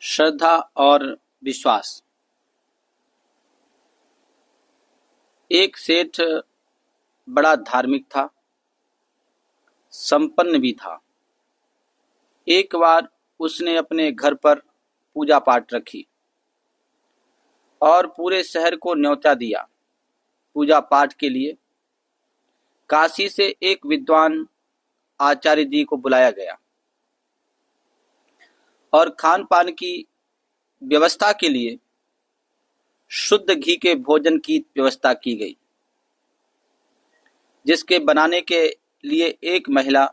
श्रद्धा और विश्वास। एक सेठ बड़ा धार्मिक था, संपन्न भी था। एक बार उसने अपने घर पर पूजा पाठ रखी और पूरे शहर को न्योता दिया। पूजा पाठ के लिए काशी से एक विद्वान आचार्य जी को बुलाया गया और खान पान की व्यवस्था के लिए शुद्ध घी के भोजन की व्यवस्था की गई, जिसके बनाने के लिए एक महिला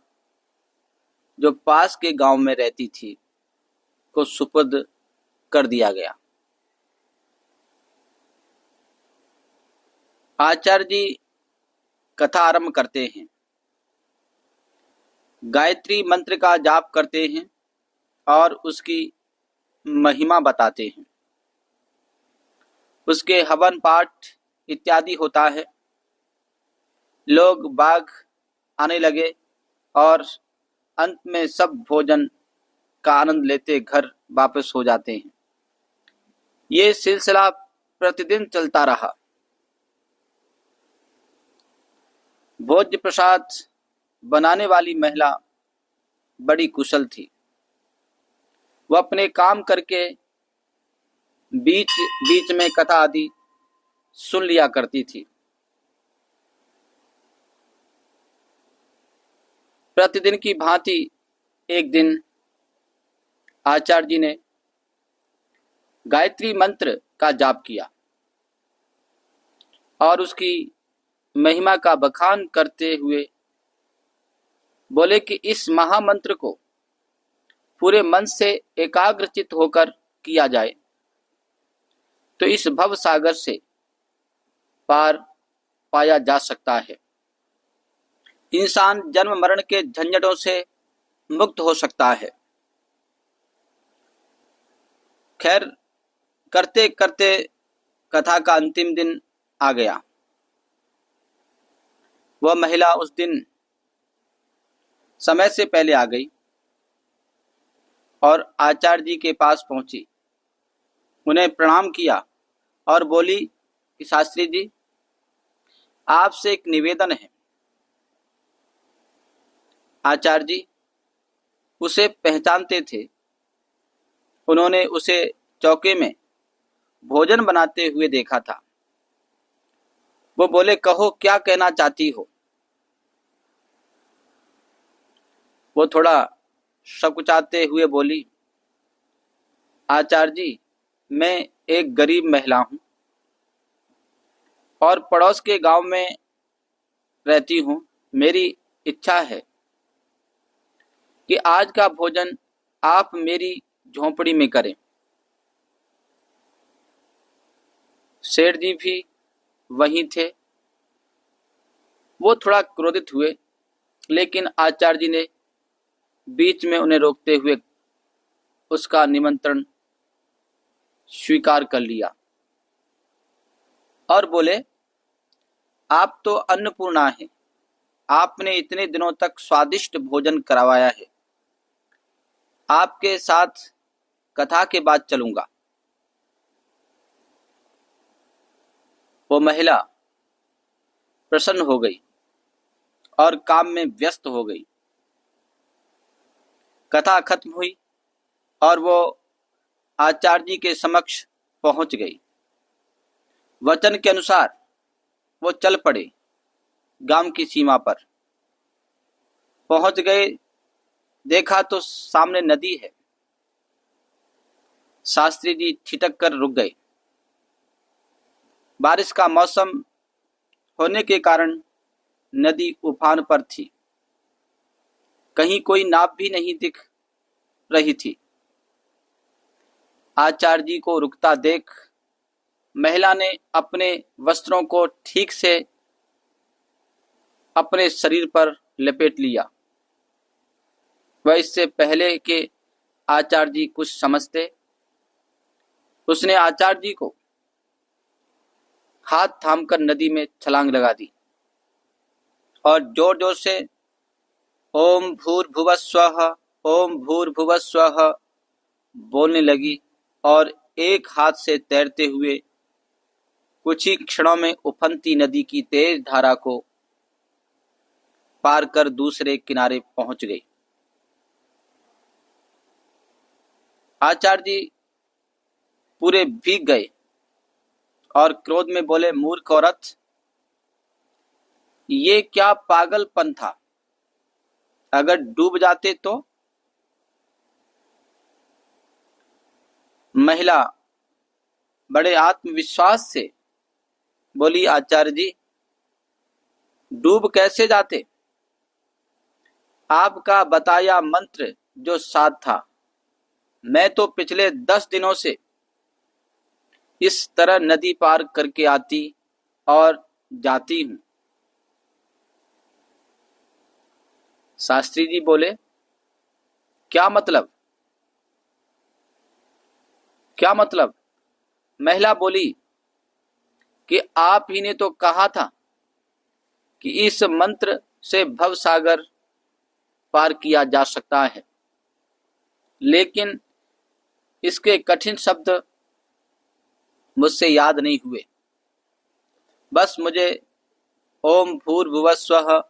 जो पास के गांव में रहती थी को सुपुर्द कर दिया गया। आचार्य जी कथा आरंभ करते हैं, गायत्री मंत्र का जाप करते हैं और उसकी महिमा बताते हैं। उसके हवन पाठ इत्यादि होता है। लोग बाग आने लगे और अंत में सब भोजन का आनंद लेते घर वापस हो जाते हैं। ये सिलसिला प्रतिदिन चलता रहा। भोज्य प्रसाद बनाने वाली महिला बड़ी कुशल थी। वह अपने काम करके बीच बीच में कथा आदि सुन लिया करती थी। प्रतिदिन की भांति एक दिन आचार्य जी ने गायत्री मंत्र का जाप किया और उसकी महिमा का बखान करते हुए बोले कि इस महामंत्र को पूरे मन से एकाग्रचित होकर किया जाए तो इस भव सागर से पार पाया जा सकता है। इंसान जन्म मरण के झंझटों से मुक्त हो सकता है। खैर, करते करते कथा का अंतिम दिन आ गया। वह महिला उस दिन समय से पहले आ गई और आचार्य जी के पास पहुंची, उन्हें प्रणाम किया और बोली कि शास्त्री जी, आपसे एक निवेदन है। आचार्य जी उसे पहचानते थे। उन्होंने उसे चौके में भोजन बनाते हुए देखा था। वो बोले, कहो क्या कहना चाहती हो। वो थोड़ा सकुचाते हुए बोली, आचार्य जी, मैं एक गरीब महिला हूं और पड़ोस के गांव में रहती हूं। मेरी इच्छा है कि आज का भोजन आप मेरी झोंपड़ी में करें। सेठ जी भी वहीं थे। वो थोड़ा क्रोधित हुए, लेकिन आचार्य जी ने बीच में उन्हें रोकते हुए उसका निमंत्रण स्वीकार कर लिया और बोले, आप तो अन्नपूर्णा हैं। आपने इतने दिनों तक स्वादिष्ट भोजन करवाया है। आपके साथ कथा के बाद चलूंगा। वो महिला प्रसन्न हो गई और काम में व्यस्त हो गई। कथा खत्म हुई और वो आचार्य जी के समक्ष पहुंच गई। वचन के अनुसार वो चल पड़े। गांव की सीमा पर पहुंच गए। देखा तो सामने नदी है। शास्त्री जी ठिठक कर रुक गए। बारिश का मौसम होने के कारण नदी उफान पर थी। कहीं कोई नाव भी नहीं दिख रही थी। आचार्य जी को रुकता देख महिला ने अपने वस्त्रों को ठीक से अपने शरीर पर लपेट लिया। वह इससे पहले कि आचार्य जी कुछ समझते, उसने आचार्य जी को हाथ थामकर नदी में छलांग लगा दी और जोर जोर से ओम भूर्भुवः स्वः, ओम भूर्भुवः स्वः बोलने लगी और एक हाथ से तैरते हुए कुछ ही क्षणों में उफनती नदी की तेज धारा को पार कर दूसरे किनारे पहुंच गई। आचार्य जी पूरे भीग गए और क्रोध में बोले, मूर्ख औरत, ये क्या पागलपन था? अगर डूब जाते तो? महिला बड़े आत्मविश्वास से बोली, आचार्य जी, डूब कैसे जाते? आपका बताया मंत्र जो साध था, मैं तो पिछले 10 दिनों से इस तरह नदी पार करके आती और जाती हूं। शास्त्री जी बोले, क्या मतलब? क्या मतलब? महिला बोली कि आप ही ने तो कहा था कि इस मंत्र से भव सागर पार किया जा सकता है, लेकिन इसके कठिन शब्द मुझसे याद नहीं हुए। बस मुझे ओम भूर्भुवस्वः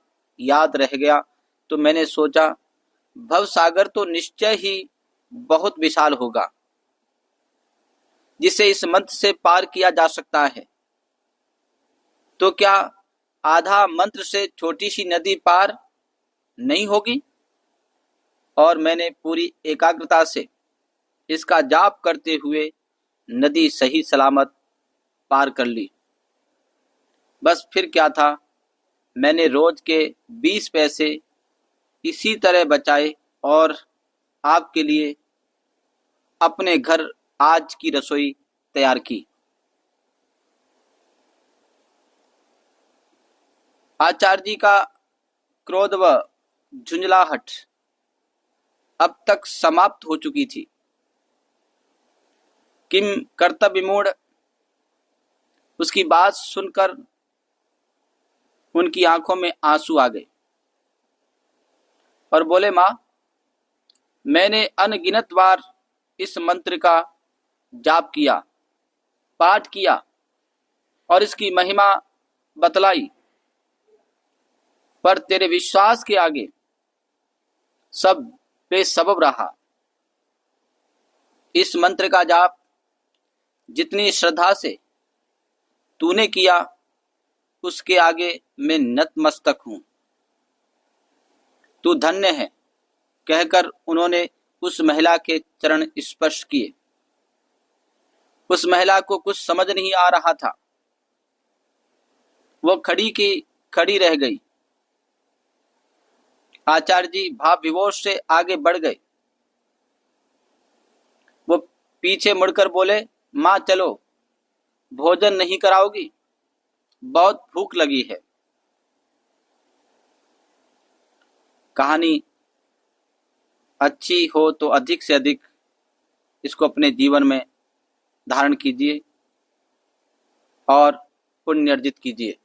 याद रह गया, तो मैंने सोचा भव सागर तो निश्चय ही बहुत विशाल होगा, जिसे इस मंत्र से पार किया जा सकता है। तो क्या आधा मंत्र से छोटी सी नदी पार नहीं होगी? और मैंने पूरी एकाग्रता से इसका जाप करते हुए नदी सही सलामत पार कर ली। बस फिर क्या था, मैंने रोज के 20 पैसे इसी तरह बचाए और आपके लिए अपने घर आज की रसोई तैयार की। आचार्य जी का क्रोध व झुंझलाहट अब तक समाप्त हो चुकी थी। किम कर्तव्य मूढ़ उसकी बात सुनकर उनकी आंखों में आंसू आ गए और बोले, मां, मैंने अनगिनत बार इस मंत्र का जाप किया, पाठ किया और इसकी महिमा बतलाई, पर तेरे विश्वास के आगे सब बेसबब रहा। इस मंत्र का जाप जितनी श्रद्धा से तूने किया, उसके आगे मैं नतमस्तक हूं। तू धन्य है, कहकर उन्होंने उस महिला के चरण स्पर्श किए। उस महिला को कुछ समझ नहीं आ रहा था। वो खड़ी की खड़ी रह गई। आचार्य जी भाव विभोर से आगे बढ़ गए। वो पीछे मुड़कर बोले, मां चलो, भोजन नहीं कराओगी? बहुत भूख लगी है। कहानी अच्छी हो तो अधिक से अधिक इसको अपने जीवन में धारण कीजिए और पुण्य अर्जित कीजिए।